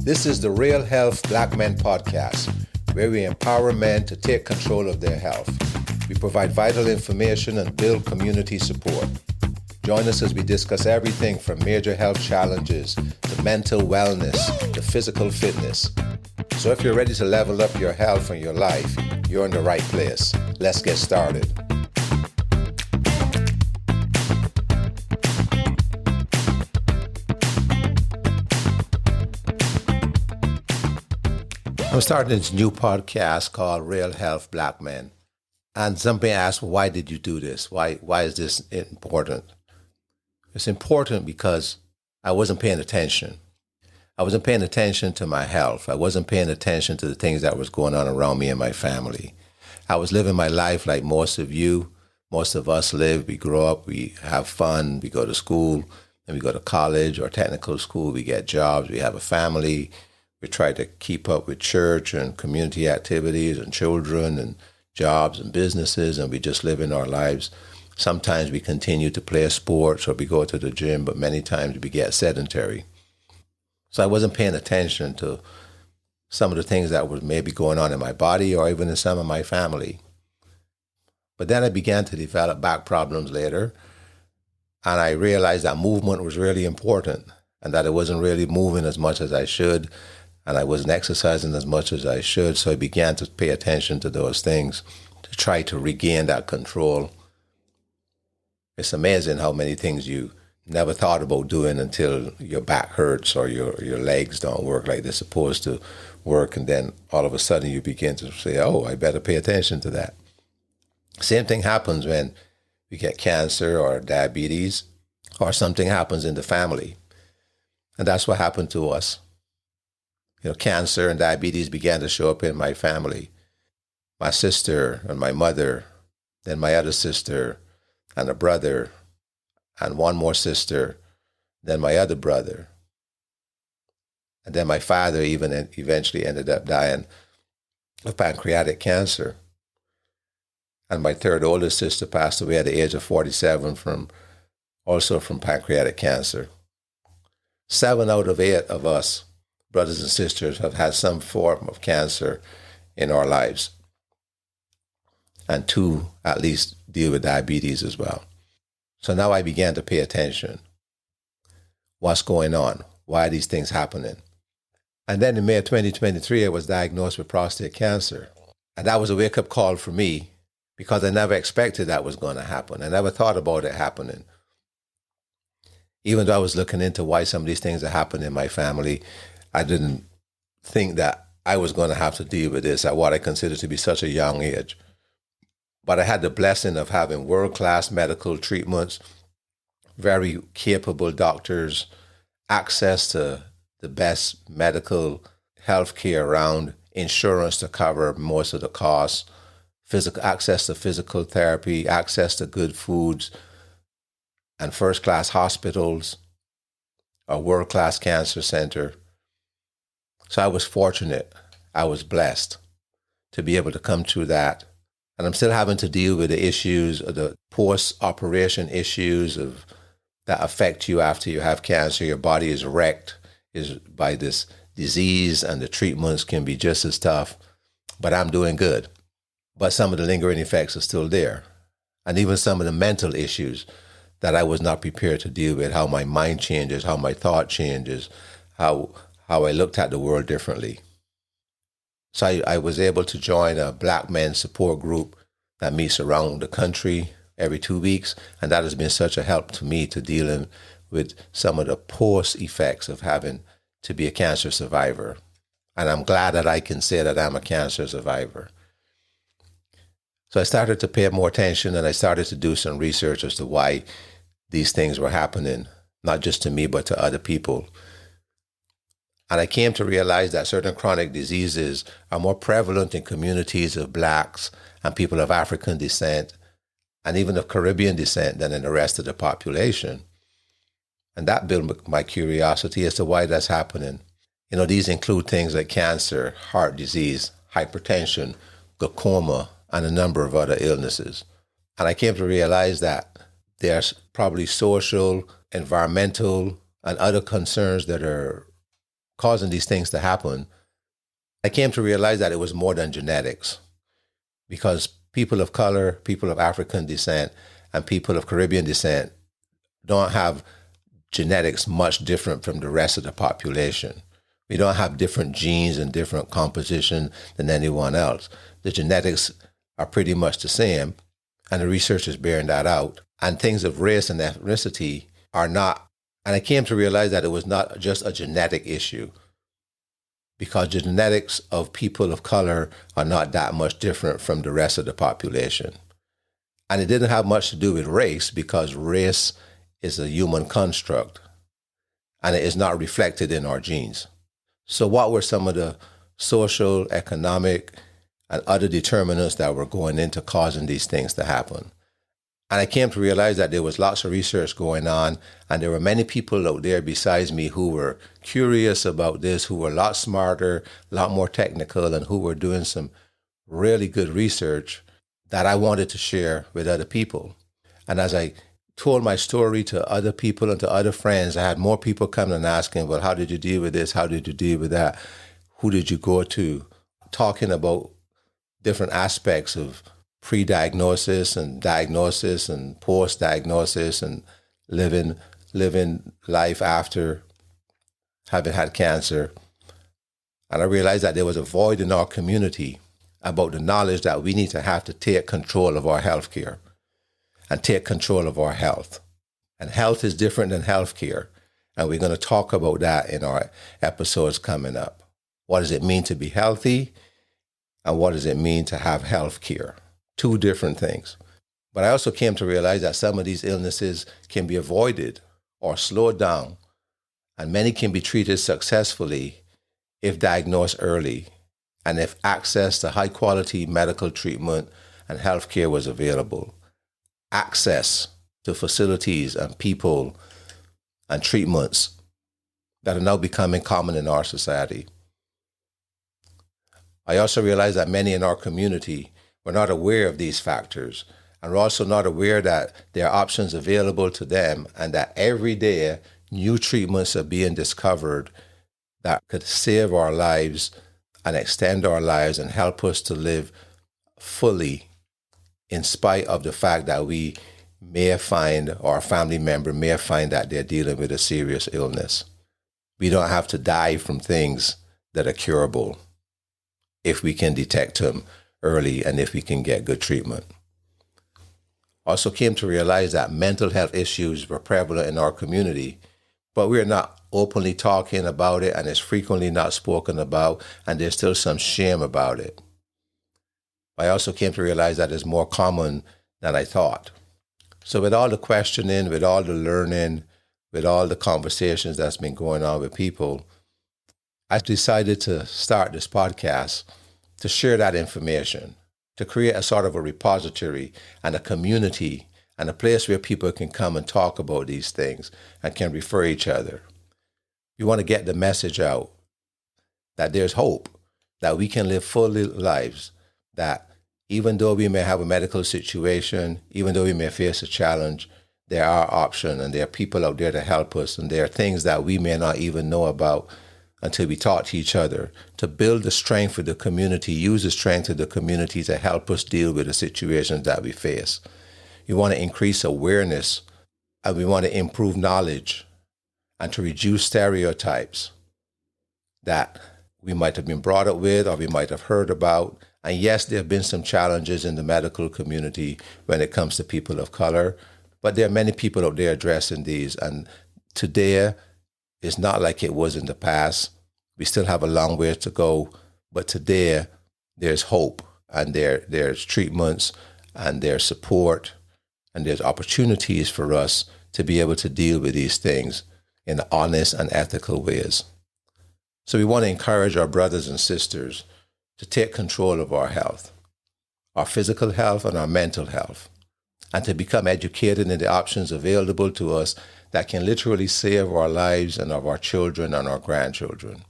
This is the Real Health Black Men podcast, where we empower men to take control of their health. We provide vital information and build community support. Join us as we discuss everything from major health challenges to mental wellness to physical fitness. So if you're ready to level up your health and your life, you're in the right place. Let's get started. I'm starting this new podcast called Real Health Black Men. And somebody asked, well, why did you do this? Why is this important? It's important because I wasn't paying attention. I wasn't paying attention to my health. I wasn't paying attention to the things that was going on around me and my family. I was living my life like most of us live. We grow up, we have fun, we go to school, and we go to college or technical school, we get jobs, we have a family. We try to keep up with church and community activities and children and jobs and businesses, and we just live in our lives. Sometimes we continue to play sports or we go to the gym, but many times we get sedentary. So I wasn't paying attention to some of the things that were maybe going on in my body or even in some of my family. But then I began to develop back problems later, and I realized that movement was really important and that I wasn't really moving as much as I should, and I wasn't exercising as much as I should. So I began to pay attention to those things to try to regain that control. It's amazing how many things you never thought about doing until your back hurts or your legs don't work like they're supposed to work. And then all of a sudden you begin to say, oh, I better pay attention to that. Same thing happens when we get cancer or diabetes or something happens in the family. And that's what happened to us. Cancer and diabetes began to show up in my family. My sister and my mother, then my other sister and a brother, and one more sister, then my other brother. And then my father even eventually ended up dying of pancreatic cancer. And my third oldest sister passed away at the age of 47 from pancreatic cancer. 7 out of 8 of us, brothers and sisters, have had some form of cancer in our lives. And 2 at least deal with diabetes as well. So now I began to pay attention. What's going on? Why are these things happening? And then in May of 2023, I was diagnosed with prostate cancer. And that was a wake-up call for me because I never expected that was going to happen. I never thought about it happening. Even though I was looking into why some of these things are happening in my family, I didn't think that I was going to have to deal with this at what I consider to be such a young age. But I had the blessing of having world-class medical treatments, very capable doctors, access to the best medical health care around, insurance to cover most of the costs, access to physical therapy, access to good foods, and first-class hospitals, a world-class cancer center. So I was fortunate, I was blessed to be able to come through that. And I'm still having to deal with the issues, the post-operation issues that affect you after you have cancer. Your body is wrecked by this disease, and the treatments can be just as tough. But I'm doing good. But some of the lingering effects are still there. And even some of the mental issues that I was not prepared to deal with, how my mind changes, how my thought changes, how I looked at the world differently. So I was able to join a Black men support group that meets around the country every 2 weeks. And that has been such a help to me to dealing with some of the post effects of having to be a cancer survivor. And I'm glad that I can say that I'm a cancer survivor. So I started to pay more attention, and I started to do some research as to why these things were happening, not just to me, but to other people. And I came to realize that certain chronic diseases are more prevalent in communities of Blacks and people of African descent and even of Caribbean descent than in the rest of the population. And that built my curiosity as to why that's happening. These include things like cancer, heart disease, hypertension, glaucoma, and a number of other illnesses. And I came to realize that there's probably social, environmental, and other concerns that are causing these things to happen, I came to realize that it was more than genetics, because people of color, people of African descent, and people of Caribbean descent don't have genetics much different from the rest of the population. We don't have different genes and different composition than anyone else. The genetics are pretty much the same, and the research is bearing that out. And things of race and ethnicity are not, and I came to realize that it was not just a genetic issue, because the genetics of people of color are not that much different from the rest of the population. And it didn't have much to do with race, because race is a human construct and it is not reflected in our genes. So what were some of the social, economic, and other determinants that were going into causing these things to happen? And I came to realize that there was lots of research going on, and there were many people out there besides me who were curious about this, who were a lot smarter, a lot more technical, and who were doing some really good research that I wanted to share with other people. And as I told my story to other people and to other friends, I had more people coming and asking, well, how did you deal with this? How did you deal with that? Who did you go to? Talking about different aspects of pre-diagnosis and diagnosis and post-diagnosis and living life after having had cancer. And I realized that there was a void in our community about the knowledge that we need to have to take control of our healthcare and take control of our health. And health is different than healthcare. And we're going to talk about that in our episodes coming up. What does it mean to be healthy? And what does it mean to have healthcare? Two different things. But I also came to realize that some of these illnesses can be avoided or slowed down, and many can be treated successfully if diagnosed early and if access to high quality medical treatment and healthcare was available. Access to facilities and people and treatments that are now becoming common in our society. I also realized that many in our community were not aware of these factors, and were also not aware that there are options available to them, and that every day new treatments are being discovered that could save our lives and extend our lives and help us to live fully, in spite of the fact that we may find, or a family member may find, that they're dealing with a serious illness. We don't have to die from things that are curable if we can detect them early and if we can get good treatment. Also came to realize that mental health issues were prevalent in our community, but we're not openly talking about it, and it's frequently not spoken about, and there's still some shame about it. I also came to realize that it's more common than I thought. So with all the questioning, with all the learning, with all the conversations that's been going on with people, I decided to start this podcast to share that information, to create a sort of a repository and a community and a place where people can come and talk about these things and can refer each other. We want to get the message out that there's hope, that we can live full lives, that even though we may have a medical situation, even though we may face a challenge, there are options and there are people out there to help us, and there are things that we may not even know about until we talk to each other, to build the strength of the community, use the strength of the community to help us deal with the situations that we face. We want to increase awareness, and we want to improve knowledge and to reduce stereotypes that we might have been brought up with or we might have heard about. And yes, there have been some challenges in the medical community when it comes to people of color, but there are many people out there addressing these. And today is not like it was in the past. We still have a long way to go, but today there's hope, and there's treatments, and there's support, and there's opportunities for us to be able to deal with these things in honest and ethical ways. So we want to encourage our brothers and sisters to take control of our health, our physical health and our mental health, and to become educated in the options available to us that can literally save our lives and of our children and our grandchildren.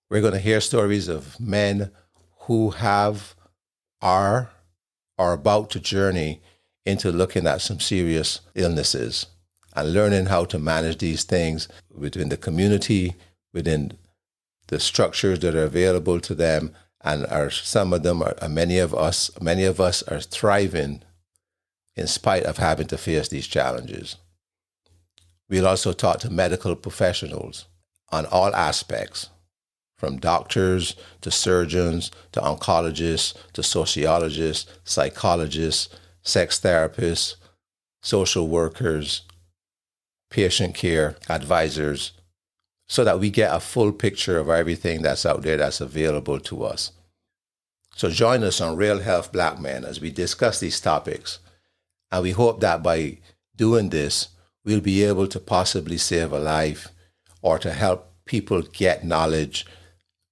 We're going to hear stories of men who have, are about to journey into looking at some serious illnesses and learning how to manage these things within the community, within the structures that are available to them, and many of us are thriving in spite of having to face these challenges. We'll also talk to medical professionals on all aspects, from doctors to surgeons to oncologists to sociologists, psychologists, sex therapists, social workers, patient care advisors, so that we get a full picture of everything that's out there that's available to us. So join us on Real Health Black Men as we discuss these topics. And we hope that by doing this, we'll be able to possibly save a life or to help people get knowledge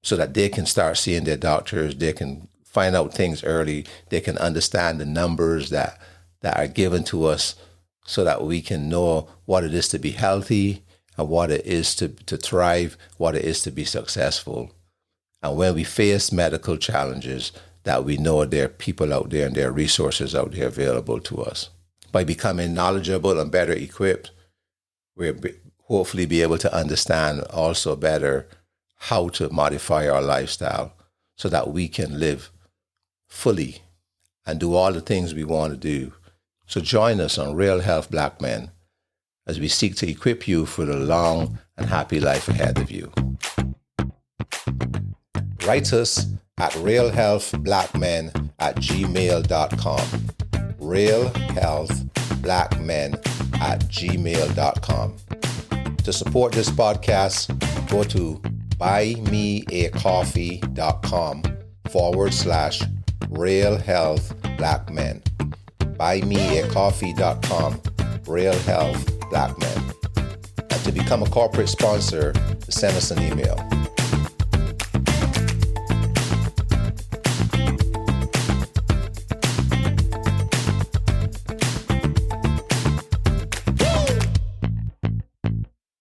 so that they can start seeing their doctors, they can find out things early, they can understand the numbers that are given to us so that we can know what it is to be healthy and what it is to thrive, what it is to be successful. And when we face medical challenges, that we know there are people out there and there are resources out there available to us. By becoming knowledgeable and better equipped, we'll hopefully be able to understand also better how to modify our lifestyle so that we can live fully and do all the things we want to do. So join us on Real Health Black Men as we seek to equip you for the long and happy life ahead of you. Write us at realhealthblackmen@gmail.com. realhealthblackmen@gmail.com. To support this podcast, go to buymeacoffee.com/realhealthblackmen. buymeacoffee.com/realhealthblackmen. And to become a corporate sponsor, send us an email.